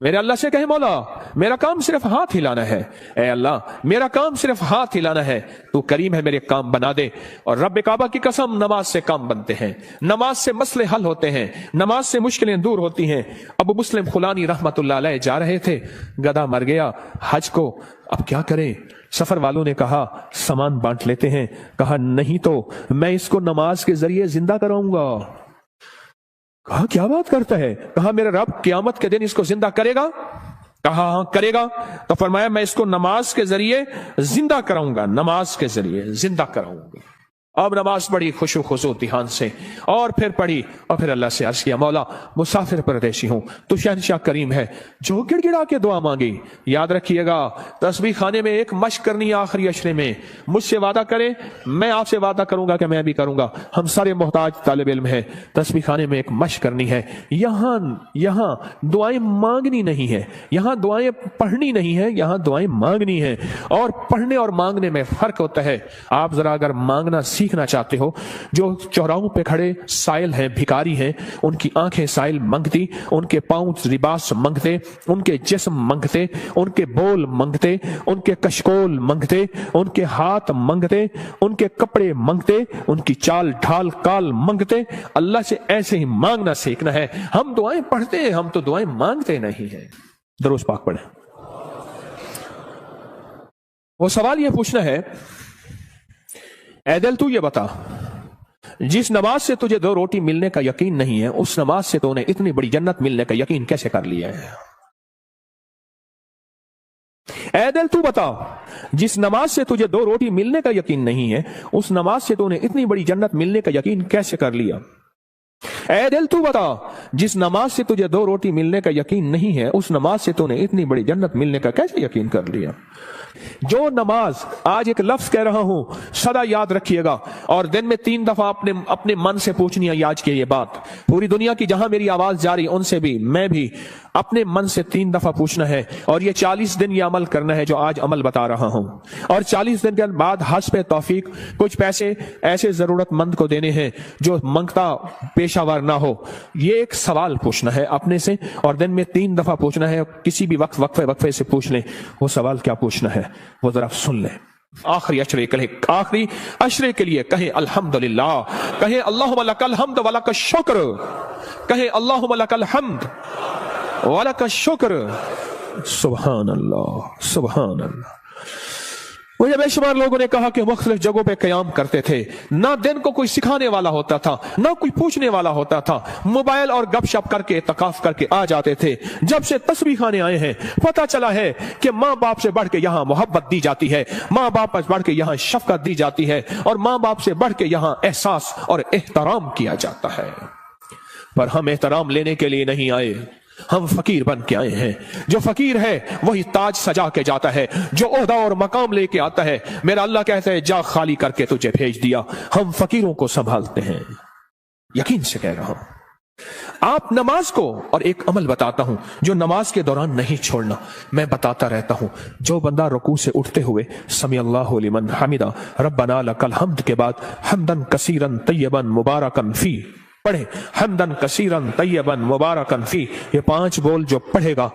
میرے اللہ سے کہیں مولا میرا کام صرف ہاتھ ہلانا ہے، اے اللہ میرا کام صرف ہاتھ ہلانا ہے، تو کریم ہے میرے کام بنا دے۔ اور رب کعبہ کی قسم نماز سے کام بنتے ہیں، نماز سے مسئلے حل ہوتے ہیں، نماز سے مشکلیں دور ہوتی ہیں۔ ابو مسلم خولانی رحمت اللہ علیہ جا رہے تھے، گدھا مر گیا حج کو، اب کیا کریں؟ سفر والوں نے کہا سامان بانٹ لیتے ہیں، کہا نہیں تو میں اس کو نماز کے ذریعے زندہ کراؤں گا۔ کہا کیا بات کرتا ہے؟ کہا میرا رب قیامت کے دن اس کو زندہ کرے گا؟ کہا ہاں کرے گا۔ تو فرمایا میں اس کو نماز کے ذریعے زندہ کراؤں گا، نماز کے ذریعے زندہ کراؤں گا۔ اب نماز پڑھی خشوع خضوع دھیان سے، اور پھر پڑھی، اور پھر اللہ سے عرض کیا مولا مسافر پردیسی ہوں، تو شہنشاہ کریم ہے جو گڑ گڑا کے دعا مانگی۔ یاد رکھیے گا تسبیح خانے میں ایک مشق کرنی ہے آخری اشرے میں، مجھ سے وعدہ کرے میں آپ سے وعدہ کروں گا کہ میں بھی کروں گا، ہم سارے محتاج طالب علم ہیں، تسبیح خانے میں ایک مشق کرنی ہے۔ یہاں دعائیں مانگنی نہیں ہے، یہاں دعائیں پڑھنی نہیں ہے، یہاں دعائیں مانگنی ہے، اور پڑھنے اور مانگنے میں فرق ہوتا ہے۔ آپ ذرا اگر مانگنا سیکھنا چاہتے ہو، جو چوراہوں پہ کھڑے سائل ہیں، بھکاری ہیں، ان کی آنکھیں سائل منگتی، ان کے پاؤں لباس منگتے، ان کے جسم منگتے، ان کے بول منگتے، ان کے کشکول منگتے، ان کے ہاتھ منگتے، ان کے کپڑے منگتے، ان کی چال ڈھال کال منگتے، اللہ سے ایسے ہی مانگنا سیکھنا ہے۔ ہم دعائیں پڑھتے ہیں، ہم تو دعائیں مانگتے نہیں ہیں۔ درود پاک پڑھیں۔ وہ سوال یہ پوچھنا ہے، اے دل تو یہ بتا جس نماز سے تجھے 2 روٹی ملنے کا یقین نہیں ہے، اس نماز سے تو نے اتنی بڑی جنت ملنے کا یقین کیسے کر لیا ہے؟ اے دل تو بتا جس نماز سے تجھے 2 روٹی ملنے کا یقین نہیں ہے، اس نماز سے تو نے اتنی بڑی جنت ملنے کا یقین کیسے کر لیا؟ اے دل تو بتا جس نماز سے تجھے 2 روٹی ملنے کا یقین نہیں ہے، اس نماز سے تو نے اتنی بڑی جنت ملنے کا کیسے یقین کر لیا؟ جو نماز، آج ایک لفظ کہہ رہا ہوں سدا یاد رکھیے گا، اور دن میں 3 دفعہ اپنے من سے پوچھنی ہے آج کی یہ بات، پوری دنیا کی جہاں میری آواز جاری ان سے بھی میں بھی اپنے من سے 3 دفعہ پوچھنا ہے، اور یہ 40 دن یہ عمل کرنا ہے جو آج عمل بتا رہا ہوں، اور 40 دن کے بعد حسب توفیق کچھ پیسے ایسے ضرورت مند کو دینے ہیں جو منگتا پیشہ ور نہ ہو۔ یہ ایک سوال پوچھنا ہے اپنے سے، اور دن میں 3 دفعہ پوچھنا ہے، کسی بھی وقت وقفے سے پوچھ لیں۔ وہ سوال کیا پوچھنا ہے وہ ذرا سن لیں۔ آخری اشرے کے لیے کہیں الحمدللہ، کہیں اللہم لک الحمد ولک الشکر، کہیں اللہم لک الحمد ولک الشکر۔ سبحان اللہ سبحان اللہ۔ مجھے بے شمار لوگوں نے کہا کہ مختلف جگہوں پہ قیام کرتے تھے، نہ دن کو کوئی سکھانے والا ہوتا تھا، نہ کوئی پوچھنے والا ہوتا تھا، موبائل اور گپ شپ کر کے اعتکاف کر کے آ جاتے تھے۔ جب سے تسبیح خانے آئے ہیں پتہ چلا ہے کہ ماں باپ سے بڑھ کے یہاں محبت دی جاتی ہے، ماں باپ سے بڑھ کے یہاں شفقت دی جاتی ہے، اور ماں باپ سے بڑھ کے یہاں احساس اور احترام کیا جاتا ہے۔ پر ہم احترام لینے کے لیے نہیں آئے، ہم فقیر بن کے آئے ہیں۔ جو فقیر ہے وہی تاج سجا کے جاتا ہے، جو عہدہ اور مقام لے کے آتا ہے میرا اللہ کہتا ہے جا خالی کر کے تجھے بھیج دیا۔ ہم فقیروں کو سنبھالتے ہیں، یقین سے کہہ رہا ہوں۔ آپ نماز کو، اور ایک عمل بتاتا ہوں جو نماز کے دوران نہیں چھوڑنا، میں بتاتا رہتا ہوں، جو بندہ رکوع سے اٹھتے ہوئے سمی اللہ لمن حمدہ ربنا لک الحمد کے بعد حمدن کثیرن طیبن مبارکن فی پڑھے، حمدن کثیرن طیبن مبارکن فی، یہ 5 بول جو پڑھے گا،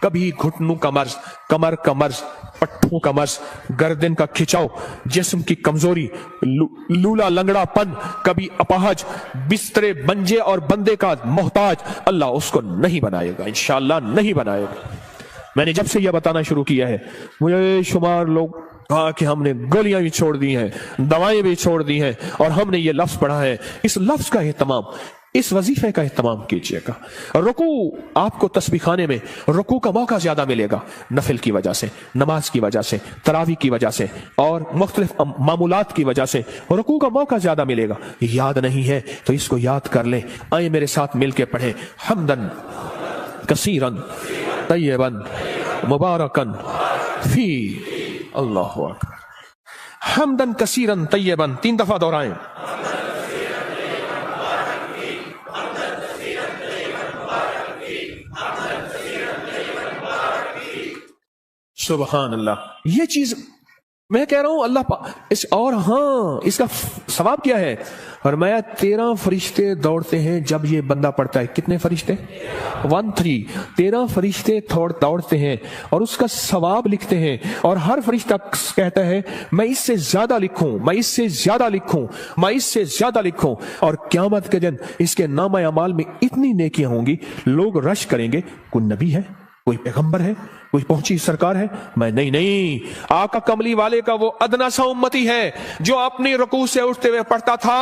کبھی گھٹنوں کا مرض، کمر کا مرض، پٹھوں کا مرض، گردن کا کھچاؤ، جسم کی کمزوری، لولا لنگڑا پن، کبھی اپاہج، بسترے بنجے اور بندے کا محتاج، اللہ اس کو نہیں بنائے گا، انشاءاللہ نہیں بنائے گا۔ میں نے جب سے یہ بتانا شروع کیا ہے مجھے شمار لوگ کہا کہ ہم نے گولیاں بھی چھوڑ دی ہیں، دوائیں بھی چھوڑ دی ہیں، اور ہم نے یہ لفظ پڑھا ہے۔ اس لفظ کا اہتمام، اس وظیفے کا اہتمام کیجئے گا۔ رکوع، آپ کو تسبیح خانے میں رکوع کا موقع زیادہ ملے گا، نفل کی وجہ سے، نماز کی وجہ سے، تراویح کی وجہ سے، اور مختلف معمولات کی وجہ سے رکوع کا موقع زیادہ ملے گا۔ یاد نہیں ہے تو اس کو یاد کر لیں۔ آئیں میرے ساتھ مل کے پڑھیں، حمدن کثیرن طیبن مبارکن فی، اللہ اکبر، حمدن کثیرن طیبن، 3 دفعہ دہرائیں۔ سبحان اللہ۔ یہ چیز میں کہہ رہا ہوں اور ہاں اس کا ثواب کیا ہے؟ فرمایا 13 فرشتے دوڑتے ہیں جب یہ بندہ پڑھتا ہے. کتنے فرشتے؟ 13. 13 فرشتے دوڑتے ہیں اور اس کا ثواب لکھتے ہیں، اور ہر فرشتہ کہتا ہے میں اس سے زیادہ لکھوں، میں اس سے زیادہ لکھوں، میں اس سے زیادہ لکھوں. اور قیامت کے دن اس کے نامہ اعمال میں اتنی نیکیاں ہوں گی، لوگ رش کریں گے کوئی نبی ہے، کوئی پیغمبر ہے، کوئی پہنچی سرکار ہے؟ میں نہیں، آقا کملی والے کا وہ ادنا سا امتی ہے جو اپنی رکوع سے اٹھتے ہوئے پڑھتا تھا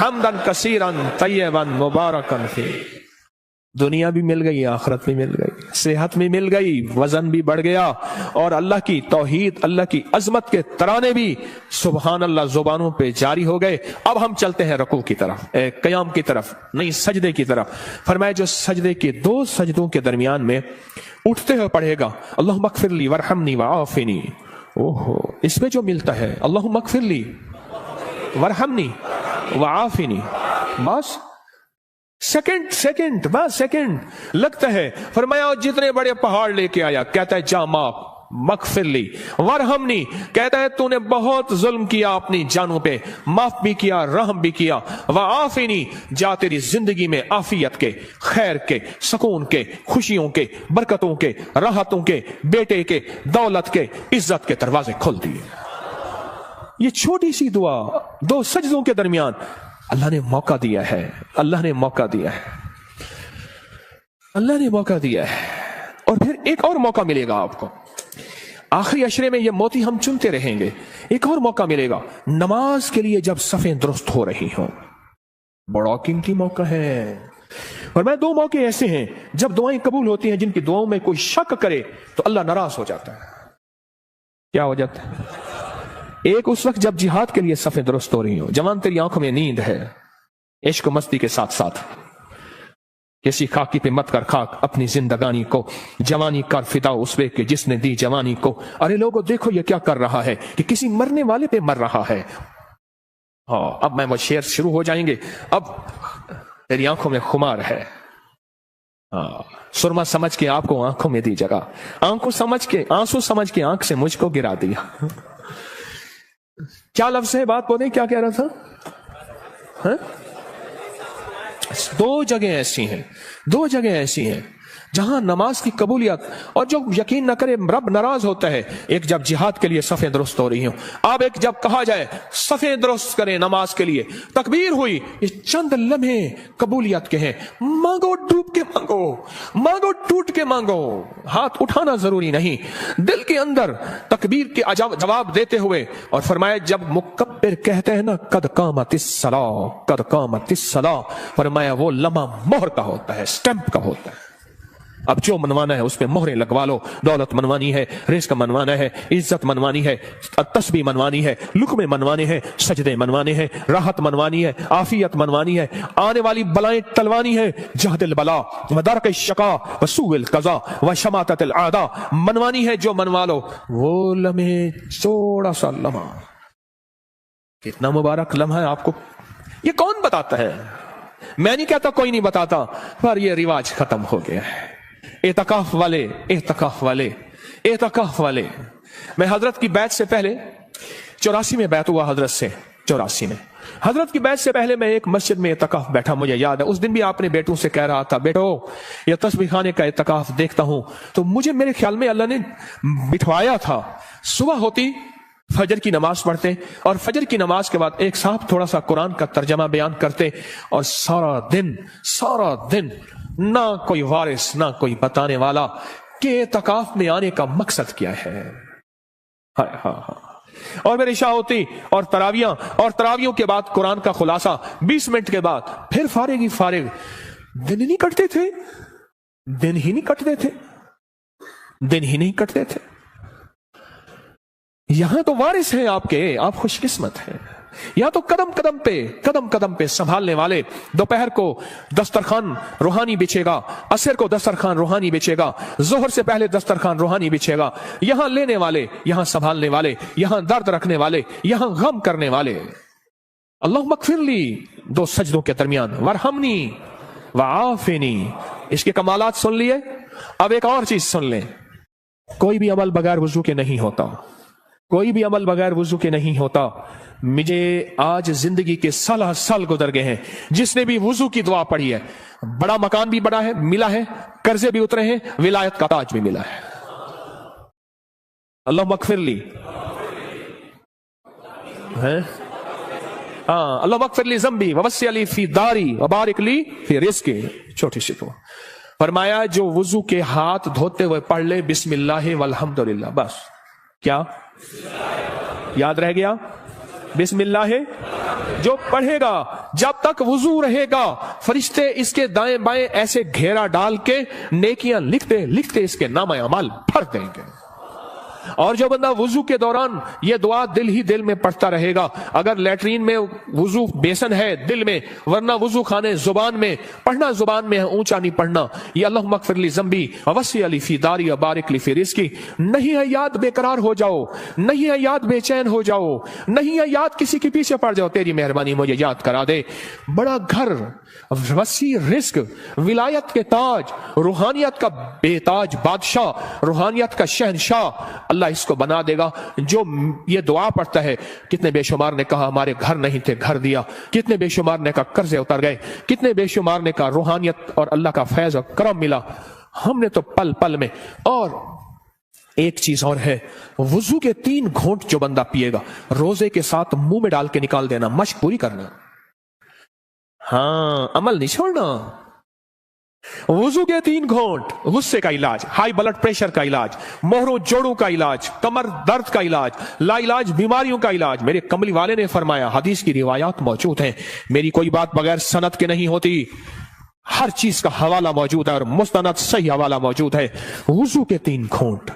حمدن کثیرن طیبا مبارکن فی. دنیا بھی مل گئی، آخرت بھی مل گئی، صحت بھی مل گئی، وزن بھی بڑھ گیا، اور اللہ کی توحید، اللہ کی عظمت کے ترانے بھی سبحان اللہ زبانوں پہ جاری ہو گئے. اب ہم چلتے ہیں رکوع کی طرف، قیام کی طرف نہیں، سجدے کی طرف. فرمایا جو سجدے کے 2 سجدوں کے درمیان میں اٹھتے ہوئے پڑھے گا اللہم اغفر لی ورحمنی وعافنی، اوہو اس میں جو ملتا ہے اللہم اغفر لی ورحمنی وعافنی، بس سیکنڈ لگتا ہے. فرمایا جتنے بڑے پہاڑ لے کے آیا، کہتا ہے جا معاف، مغفر لی ورحمنی، کہتا ہے تو نے بہت ظلم کیا اپنی جانوں پہ، معاف بھی کیا، رحم بھی کیا. وعافنی، جا تیری زندگی میں عافیت کے، خیر کے، سکون کے، خوشیوں کے، برکتوں کے، راحتوں کے، بیٹے کے، دولت کے، عزت کے دروازے کھول دیے. یہ چھوٹی سی دعا 2 سجدوں کے درمیان اللہ نے موقع دیا ہے، اللہ نے موقع دیا ہے، اللہ نے موقع دیا ہے. اور پھر ایک اور موقع ملے گا آپ کو آخری عشرے میں، یہ موتی ہم چنتے رہیں گے. ایک اور موقع ملے گا نماز کے لیے جب صفیں درست ہو رہی ہوں، بڑا قیمتی موقع ہے. اور میں 2 موقع ایسے ہیں جب دعائیں قبول ہوتی ہیں جن کی دعاؤں میں کوئی شک کرے تو اللہ ناراض ہو جاتا ہے. کیا ہو جاتا ہے؟ ایک اس وقت جب جہاد کے لیے صفیں درست ہو رہی ہوں، جوان تیری آنکھوں میں نیند ہے، عشق و مستی کے ساتھ ساتھ کسی خاکی پہ مت کر خاک اپنی زندگانی کو، جوانی کر فدا اس پہ کہ جس نے دی جوانی کو. ارے لوگوں دیکھو یہ کیا کر رہا ہے کہ کسی مرنے والے پہ مر رہا ہے. ہاں اب میں وہ شعر شروع ہو جائیں گے. اب تیری آنکھوں میں خمار ہے، سرما سمجھ کے آپ کو آنکھوں میں دی جگہ، آنکھوں سمجھ کے آنسو سمجھ کے آنکھ سے مجھ کو گرا دیا. کیا لفظ ہے، بات بولیں، کیا کہہ رہا تھا؟ 2 جگہیں ایسی ہیں جہاں نماز کی قبولیت، اور جو یقین نہ کرے رب ناراض ہوتا ہے. ایک جب جہاد کے لیے صفیں درست ہو رہی ہوں، اب ایک جب کہا جائے صفیں درست کریں نماز کے لیے، تکبیر ہوئی، یہ چند لمحے قبولیت کے ہیں. مانگو ڈوب کے مانگو، مانگو ٹوٹ کے مانگو، ہاتھ اٹھانا ضروری نہیں، دل کے اندر تکبیر کے جواب دیتے ہوئے. اور فرمایا جب مکبر کہتے ہیں نا قد قامت الصلاۃ، قد قامت الصلاۃ، فرمایا وہ لمحہ مہر کا ہوتا ہے، سٹیمپ کا ہوتا ہے. اب جو منوانا ہے اس پہ مہریں لگوا لو. دولت منوانی ہے، رزق منوانا ہے، عزت منوانی ہے، تسبیح منوانی ہے، لقمے منوانے ہیں، سجدے منوانے ہیں، راحت منوانی ہے، عافیت منوانی ہے، آنے والی بلائیں ٹلوانی ہے، جہد البلا ودرک الشقا وسوء القضاء وشماتت الاعداء منوانی ہے. جو منوا لو وہ لمحے، تھوڑا سا لمحہ، کتنا مبارک لمحہ ہے. آپ کو یہ کون بتاتا ہے؟ میں نہیں کہتا کوئی نہیں بتاتا، پر یہ رواج ختم ہو گیا ہے. اعتکاف والے. میں حضرت کی بیعت سے پہلے 84 میں بیعت ہوا حضرت سے، 84 میں حضرت کی بیعت سے پہلے میں ایک مسجد میں اعتکاف بیٹھا. مجھے یاد ہے اس دن بھی آپ نے بیٹوں سے کہہ رہا تھا بیٹو یہ تسبیح خانے کا اعتکاف دیکھتا ہوں تو مجھے میرے خیال میں اللہ نے بٹھوایا تھا. صبح ہوتی فجر کی نماز پڑھتے اور فجر کی نماز کے بعد ایک صاحب تھوڑا سا قرآن کا ترجمہ بیان کرتے اور سارا دن نہ کوئی وارث نہ کوئی بتانے والا کہ اعتکاف میں آنے کا مقصد کیا ہے. اور میری عشاء ہوتی اور تراویوں کے بعد قرآن کا خلاصہ 20 منٹ کے بعد پھر فارغ. دن ہی نہیں کٹتے تھے. یہاں تو وارث ہیں آپ کے، آپ خوش قسمت ہیں. یا تو قدم قدم پہ سنبھالنے والے. دوپہر کو دسترخوان روحانی بچھے گا، عصر کو دسترخوان روحانی بچھے گا، ظہر سے پہلے دسترخوان روحانی بچھے گا. یہاں لینے والے، یہاں سنبھالنے والے، یہاں درد رکھنے والے، یہاں غم کرنے والے. اللہم اغفر لی 2 سجدوں کے درمیان، ورحمنی وعافنی. اس کے کمالات سن لیے. اب ایک اور چیز سن لیں، کوئی بھی عمل بغیر وضو کے نہیں ہوتا. कोई भी अमल बगैर वुजू के नहीं होता। मुझे आज जिंदगी के साल गुजर गए हैं, जिसने भी वुजू की दुआ पढ़ी है, बड़ा मकान भी बड़ा है मिला है, कर्जे भी उतरे हैं, विलायत का ताज भी मिला है। अल्लाह मगफिरली है, हाँ, अल्लाह मगफिरली ज़म्बी ववस्सी अली फी दारी वबारिक ली फी रिज़्क़ी। छोटी सी दुआ फरमाया जो वुजू के हाथ धोते हुए पढ़ ले बिस्मिल्लाह वल्हम्दुलिल्लाह, बस क्या याद रह गया? बिस्मिल्लाह जो पढ़ेगा जब तक वुजू रहेगा, फरिश्ते इसके दाएं बाएं ऐसे घेरा डाल के नेकियां लिखते लिखते इसके नामा अमाल भर देंगे। और जो बंदा वुजू के दौरान ये दुआ दिल ही दिल में पढ़ता रहेगा, अगर लैट्रीन में वुजू बेसन है दिल में, वरना वुजू खाने जुबान में पढ़ना, जुबान में है, ऊंचा नहीं पढ़ना। ये अल्लाह मगफिरली ज़म्बी ववस्सी अली फी दारी बारिक ली फी रिज़्क़ी। नहीं है याद बेकरार हो जाओ, नहीं है याद बेचैन हो जाओ, नहीं है याद किसी के पीछे पड़ जाओ, तेरी मेहरबानी मुझे याद करा दे। बड़ा घर, वसी रिस्क, विलायत के ताज, रूहानियत का बेताज बादशाह, रूहानियत का शहनशाह अल्लाह इसको बना देगा जो ये दुआ पढ़ता है। कितने बेशुमार ने कहा हमारे घर नहीं थे, घर दिया, कितने बेशुमार ने कहा कर्जे उतर गए, कितने बेशुमार ने कहा रूहानियत और अल्लाह का फैज और करम मिला। हमने तो पल पल में। और एक चीज और है, वुजू के 3 घूंट जो बंदा पिएगा रोजे के साथ मुंह में डाल के निकाल देना, मश्क पूरी करना, हाँ, अमल नहीं छोड़ना। वुजू के 3 घूंट, गुस्से का इलाज, हाई ब्लड प्रेशर का इलाज, मोहरों जोड़ों का इलाज, कमर दर्द का इलाज, लाइलाज बीमारियों का इलाज। मेरे कमली वाले ने फरमाया, हदीस की रिवायात मौजूद हैं, मेरी कोई बात बगैर सनद के नहीं होती, हर चीज का हवाला मौजूद है और मुस्तनद सही हवाला मौजूद है। वुजू के 3 घूंट,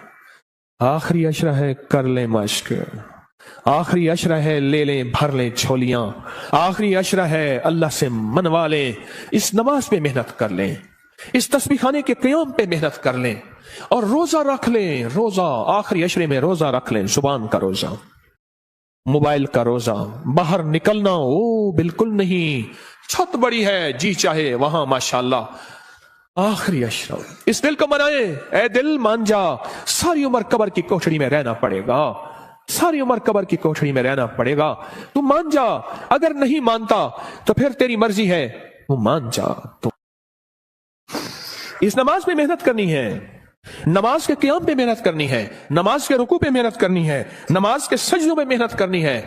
आखिरी अशरा है कर ले मश्क, आखिरी अशरा है ले लें भर लें झोलियां, आखिरी अशरा है अल्लाह से मनवा लें, इस नमाज पे मेहनत कर लें, इस तस्बीह खाने के क़याम पे मेहनत कर लें, और रोजा रख लें। रोजा आखिरी अशरे में रोजा रख लें, जुबान का रोजा, मोबाइल का रोजा, बाहर निकलना ओ बिल्कुल नहीं, छत बड़ी है जी चाहे वहां माशाअल्लाह। आखिरी अशरा इस दिल को मनाए, ए दिल मान जा, सारी उम्र कब्र की कोठड़ी में रहना पड़ेगा, सारी उम्र कब्र की कोठड़ी में रहना पड़ेगा। तू मान जा, अगर नहीं मानता तो फिर तेरी मर्जी है, तू मान जा। तो इस नमाज पे मेहनत करनी है, नमाज के क़याम पे मेहनत करनी है, नमाज के रुकू पे मेहनत करनी है, नमाज के सजदों पे मेहनत करनी है।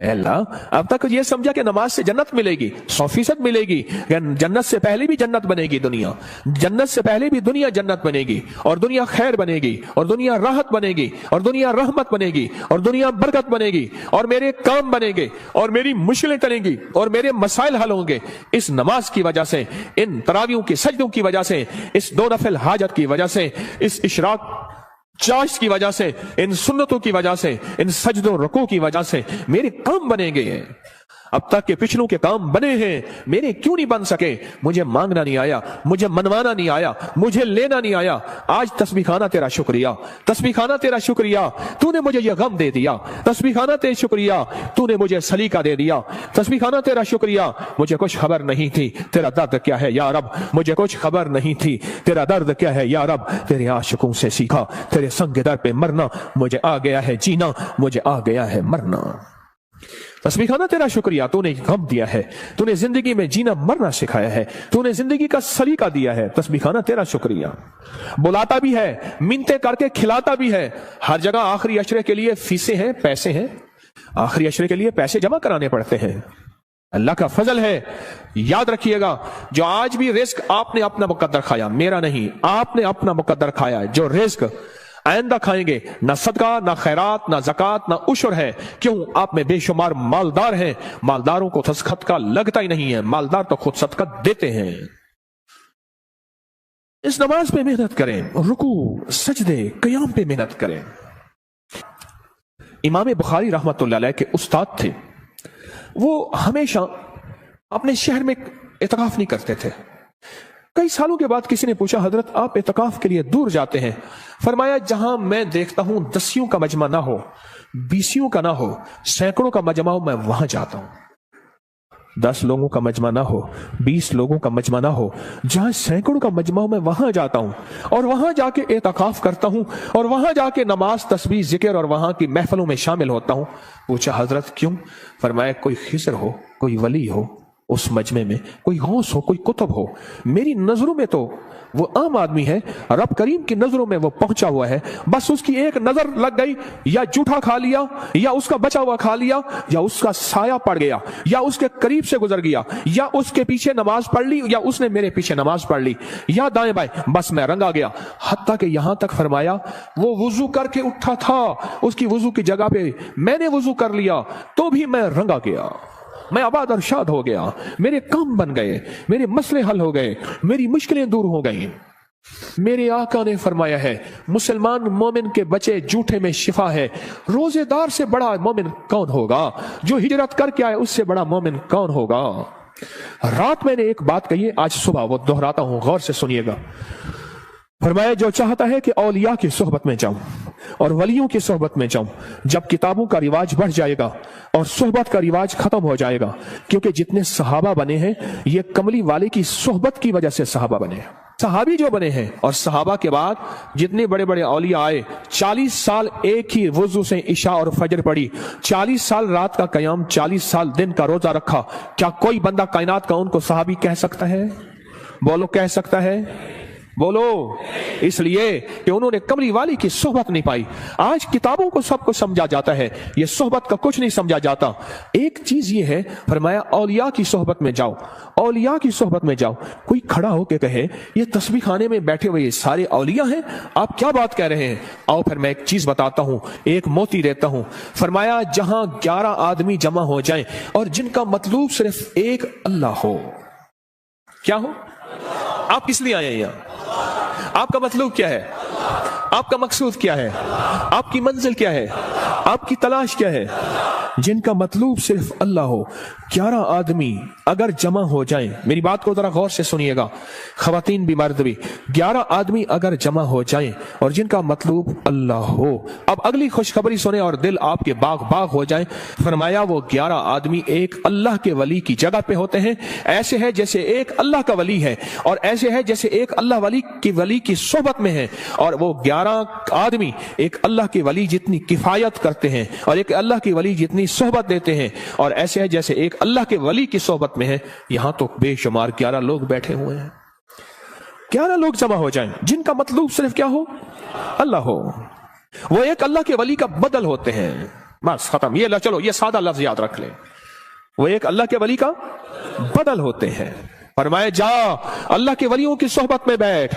अल्लाह अब तक ये समझा कि नमाज से जन्नत मिलेगी, 100% मिलेगी, जन्नत से पहले भी जन्नत बनेगी दुनिया, जन्नत से पहले भी दुनिया जन्नत बनेगी, और दुनिया खैर बनेगी, और दुनिया राहत बनेगी, और दुनिया रहमत बनेगी, और दुनिया बरकत बनेगी, और मेरे काम बनेंगे, और मेरी मुश्किलें टलेंगी, और मेरे मसाइल हल होंगे इस नमाज की वजह से, इन तरावियों की सजदों की वजह से, इस 2 नफिल हाजत की वजह से, इस इशराक चाश की वजह से, इन सुन्नतों की वजह से, इन सजदों रुकू की वजह से मेरे काम बनेंगे। अब तक के पिछलों के काम बने हैं, मेरे क्यों नहीं बन सके? मुझे मांगना नहीं आया, मुझे मनवाना नहीं आया, मुझे लेना नहीं आया। आज तस्बीह खाना तेरा शुक्रिया, तस्बीह खाना तेरा शुक्रिया, तूने मुझे यह गम दे दिया, तस्बीह खाना तेरा शुक्रिया, तूने मुझे सलीका दे दिया, तस्बीह खाना तेरा शुक्रिया, मुझे कुछ खबर नहीं थी तेरा दर्द क्या है या रब, मुझे कुछ खबर नहीं थी तेरा दर्द क्या है या रब, तेरे आशिकों से सीखा, तेरे संग दर पे मरना, मुझे आ गया है जीना, मुझे आ गया है मरना। तस्बीह खाना तेरा शुक्रिया, तूने गम दिया है, तूने जिंदगी में जीना मरना सिखाया है, तूने जिंदगी का सलीका दिया है। तस्बीह खाना तेरा शुक्रिया। बुलाता भी है, मिन्नतें करके खिलाता भी है। हर जगह आखिरी अशरे के लिए फीसें हैं, पैसे हैं, आखिरी अशरे के लिए पैसे जमा कराने पड़ते हैं। अल्लाह का फजल है। याद रखिएगा, जो आज भी रिस्क आपने अपना मुकद्दर खाया, मेरा नहीं, आपने अपना मुकद्दर खाया, जो रिस्क आइंदा खाएंगे, ना सदका, ना खैरात, ना ज़कात, ना उशर है। क्यों? आप में बेशुमार मालदार हैं, मालदारों को सदका लगता ही नहीं है, मालदार तो खुद सदका देते हैं। इस नमाज पे मेहनत करें, रुकू सजदे क़याम पे मेहनत करें। इमाम बुखारी रहमतुल्लाह अलैह के उस्ताद थे, वो हमेशा अपने शहर में इतिकाफ नहीं करते थे। कई सालों के बाद किसी ने पूछा, हजरत आप इतिकाफ के लिए दूर जाते हैं? फरमाया, जहां मैं देखता हूं 10 का मजमा ना हो, 20 का ना हो, सैकड़ों का मजमा हो, मैं वहां जाता हूं। 10 लोगों का मजमा ना हो, 20 लोगों का मजमा ना हो, जहां सैकड़ों का मजमा हो, मैं वहां जाता हूं और वहां जाके एतकाफ करता हूं और वहां जाके नमाज, तस्बीह, जिक्र और वहां की महफिलों में शामिल होता हूं। पूछा हजरत क्यों? फरमाया कोई खिज़र हो, कोई वली हो उस मजमे में, कोई गौस हो, कोई कुतुब हो। मेरी नजरों में तो वो आम आदमी है, रब करीम की नजरों में वो पहुंचा हुआ है। बस उसकी एक नजर लग गई, या जूठा खा लिया, या उसका बचा हुआ खा लिया, या उसका साया पड़ गया, या उसके करीब से गुजर गया, या उसके पीछे नमाज पढ़ ली, या उसने मेरे पीछे नमाज पढ़ ली, या दाएं बाएं, बस मैं रंगा गया। हत्ता कि यहां तक फरमाया वो वुजू करके उठा था, उसकी वुजू की जगह पे मैंने वुजू कर लिया तो भी मैं रंगा गया। मैं आबाद और शाद हो गया, मेरे काम बन गए, मेरे मसले हल हो गए, मेरी मुश्किलें दूर हो गई। मेरे आका ने फरमाया है मुसलमान मोमिन के बचे जूठे में शिफा है। रोजेदार से बड़ा मोमिन कौन होगा? जो हिजरत करके आए उससे बड़ा मोमिन कौन होगा? रात मैंने एक बात कही है, आज सुबह वो दोहराता हूं, गौर से सुनिएगा। फरमाया जो चाहता है कि औलिया की सोहबत में जाऊं और वलियों की सोहबत में जाऊं, जब किताबों का रिवाज बढ़ जाएगा और सोहबत का रिवाज खत्म हो जाएगा, क्योंकि जितने सहाबा बने हैं ये कमली वाले की सोहबत की वजह से सहाबा बने हैं। सहाबी जो बने हैं और सहाबा के बाद जितने बड़े बड़े औलिया आए, 40 साल एक ही वुजू से इशा और फजर पढ़ी, 40 साल रात का कयाम, 40 साल दिन का रोजा रखा। क्या कोई बंदा कायनात का उनको सहाबी कह सकता है? बोलो, कह सकता है? बोलो। इसलिए कि उन्होंने कमली वाली की सोहबत नहीं पाई। आज किताबों को सब कुछ समझा जाता है, ये सोहबत का कुछ नहीं समझा जाता। एक चीज ये है, फरमाया औलिया की सोहबत में जाओ, औलिया की सोहबत में जाओ। कोई खड़ा होके कहे ये तस्बीह खाने में बैठे हुए ये सारे औलिया हैं, आप क्या बात कह रहे हैं? आओ फिर मैं एक चीज बताता हूं, एक मोती देता हूं। फरमाया जहां 11 आदमी जमा हो जाएं और जिनका मतलूब सिर्फ एक अल्लाह हो। क्या हो? आप किस लिए आए हैं यहां? आपका मतलब क्या है? आपका मकसूद क्या है? आपकी मंजिल क्या है? आपकी तलाश क्या है? जिनका मतलब सिर्फ अल्लाह हो, 11 आदमी अगर जमा हो जाएं, मेरी बात को जरा गौर से सुनिएगा, खवातीन भी मर्द भी, 11 आदमी अगर जमा हो जाएं और जिनका मतलब अल्लाह हो। अब अगली खुशखबरी सुने और दिल आपके बाग बाग हो जाए। फरमाया वो 11 आदमी एक अल्लाह के वली की जगह पे होते हैं। ऐसे है जैसे एक अल्लाह का वली है और ऐसे है जैसे एक अल्लाह वली की सोहबत में है। और वो 11 आदमी एक अल्लाह के वली जितनी किफायत करते हैं और एक अल्लाह की वली जितनी सोहबत देते हैं, और ऐसे है जैसे एक अल्लाह के वली की सोहबत में है। यहां तो बेशुमार 11 लोग बैठे हुए हैं। 11 लोग जमा हो जाएं जिनका मतलब सिर्फ क्या हो? अल्लाह हो। वो एक अल्लाह के वली का बदल होते हैं। बस खत्म। ये चलो ये सादा लफ्ज याद रख ले, वो एक अल्लाह के वली का बदल होते हैं। फरमाया जा अल्लाह के वलियों की सोहबत में बैठ।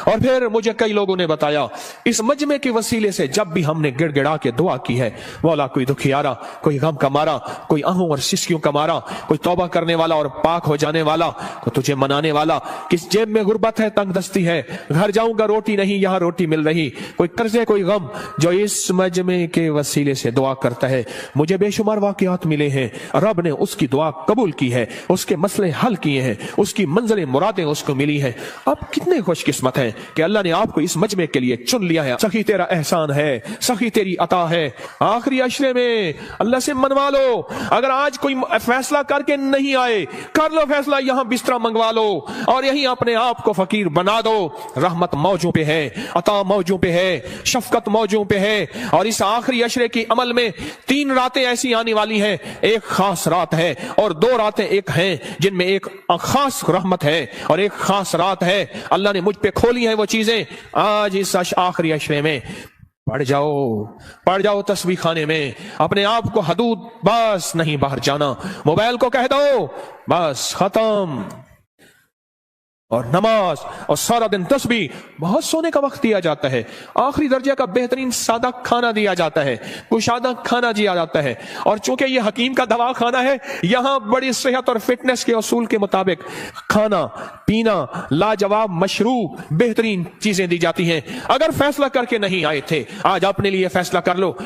और फिर मुझे कई लोगों ने बताया इस मजमे के वसीले से जब भी हमने गिड़गिड़ा के दुआ की है, मौला कोई दुखियारा, कोई गम का मारा, कोई आहों और सिसकियों का मारा, कोई तौबा करने वाला और पाक हो जाने वाला, कोई तुझे मनाने वाला, किस जेब में गुर्बत है, तंगदस्ती है, घर जाऊंगा रोटी नहीं यहां रोटी मिल रही, कोई कर्जे कोई गम, जो इस मजमे के वसीले से दुआ करता है, मुझे बेशुमार वाकयात मिले हैं, रब ने उसकी दुआ कबूल की है, उसके मसले हल किए हैं, उसकी मंजिलें मुरादें उसको मिली है। अब कितने खुशकिस्मत है कि अल्लाह ने आपको इस मजमे के लिए चुन लिया है। सखी तेरा एहसान है, सखी तेरी अता है। आखिरी अशरे में अल्लाह से मनवा लो। अगर आज कोई फैसला करके नहीं आए, कर लो फैसला, यहां बिस्तरा मंगवा लो और यहीं अपने आप को फकीर बना दो। रहमत मौजों पे है, अता मौजों पे है, शफकत मौजों पे है। और इस आखिरी अशरे की अमल में 3 रातें ऐसी आने वाली हैं, एक खास रात है और 2 रातें एक हैं जिनमें एक खास रहमत है और एक खास रात है। अल्लाह ने मुझ पे खोली है वो चीजें। आज इस आखिरी अशरे में पढ़ जाओ तस्बीह खाने में, अपने आप को हदूद बस नहीं बाहर जाना, मोबाइल को कह दो बस खत्म, और नमाज और सारा दिन तस्बीह। बहुत सोने का वक्त दिया जाता है, आखिरी दर्जे का बेहतरीन सादा खाना दिया जाता है, कुशादा खाना दिया जाता है। और चूंकि ये हकीम का दवा खाना है, यहां बड़ी सेहत और फिटनेस के असूल के मुताबिक खाना पीना लाजवाब मशरूब बेहतरीन चीजें दी जाती हैं। अगर फैसला करके नहीं आए थे, आज अपने लिए फैसला कर लो।